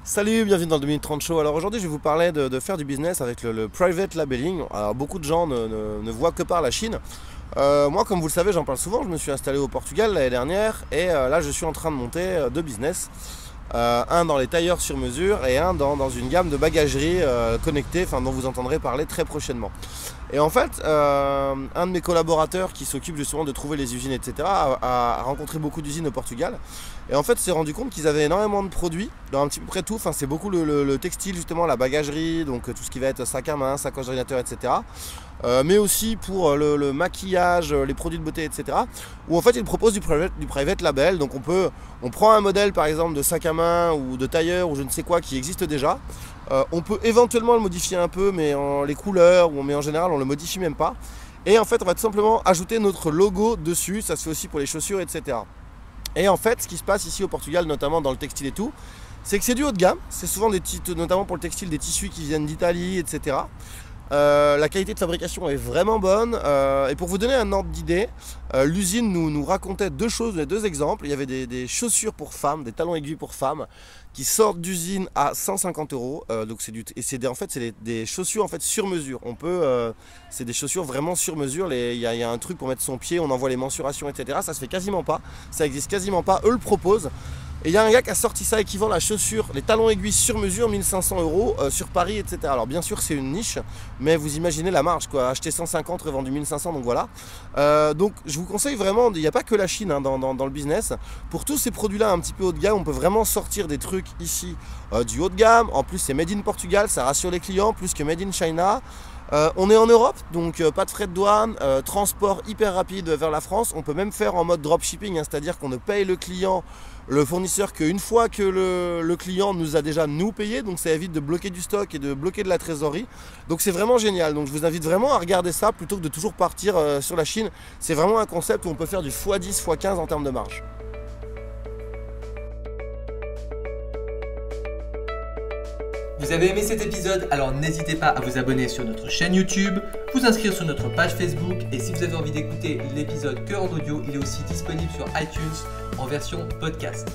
Salut, bienvenue dans le 2030 Show. Alors aujourd'hui je vais vous parler de faire du business avec le private labeling. Alors beaucoup de gens ne voient que par la Chine. Moi comme vous le savez j'en parle souvent, je me suis installé au Portugal l'année dernière et là je suis en train de monter deux business. Un dans les tailleurs sur mesure et un dans une gamme de bagagerie connectée, dont vous entendrez parler très prochainement. Et en fait, un de mes collaborateurs qui s'occupe justement de trouver les usines, etc., a rencontré beaucoup d'usines au Portugal. Et en fait, s'est rendu compte qu'ils avaient énormément de produits, dans un petit peu près tout. C'est beaucoup le textile, justement, la bagagerie, donc tout ce qui va être sac à main, sacoche d'ordinateur, etc. Mais aussi pour le maquillage, les produits de beauté, etc. Où en fait, ils proposent du private label. Donc on prend un modèle, par exemple, de sac à main ou de tailleur ou je ne sais quoi qui existe déjà. On peut éventuellement le modifier un peu, mais les couleurs, mais en général on le modifie même pas. Et en fait on va tout simplement ajouter notre logo dessus, ça se fait aussi pour les chaussures, etc. Et en fait ce qui se passe ici au Portugal, notamment dans le textile et tout, c'est que c'est du haut de gamme, c'est souvent des titres, notamment pour le textile, des tissus qui viennent d'Italie, etc. La qualité de fabrication est vraiment bonne et pour vous donner un ordre d'idée, l'usine nous racontait deux choses, deux exemples. Il y avait des chaussures pour femmes, des talons aiguilles pour femmes qui sortent d'usine à 150 €. Donc en fait c'est des chaussures en fait sur mesure. C'est des chaussures vraiment sur mesure. Il y a un truc pour mettre son pied, on envoie les mensurations, etc. Ça se fait quasiment pas, ça existe quasiment pas. Eux le proposent. Et il y a un gars qui a sorti ça et qui vend la chaussure, les talons aiguilles sur mesure, 1500 € sur Paris, etc. Alors bien sûr c'est une niche, mais vous imaginez la marge, quoi. Acheter 150, revendu 1500, donc voilà. Donc je vous conseille vraiment, il n'y a pas que la Chine dans le business. Pour tous ces produits-là un petit peu haut de gamme, on peut vraiment sortir des trucs ici du haut de gamme. En plus c'est made in Portugal, ça rassure les clients, plus que made in China. On est en Europe, donc pas de frais de douane, transport hyper rapide vers la France. On peut même faire en mode dropshipping, c'est-à-dire qu'on ne paye le fournisseur qu'une fois que le client nous a déjà payé, donc ça évite de bloquer du stock et de bloquer de la trésorerie. Donc c'est vraiment génial, donc je vous invite vraiment à regarder ça plutôt que de toujours partir sur la Chine. C'est vraiment un concept où on peut faire du x10, x15 en termes de marge. Vous avez aimé cet épisode, alors n'hésitez pas à vous abonner sur notre chaîne YouTube, vous inscrire sur notre page Facebook et si vous avez envie d'écouter l'épisode que en audio, il est aussi disponible sur iTunes en version podcast.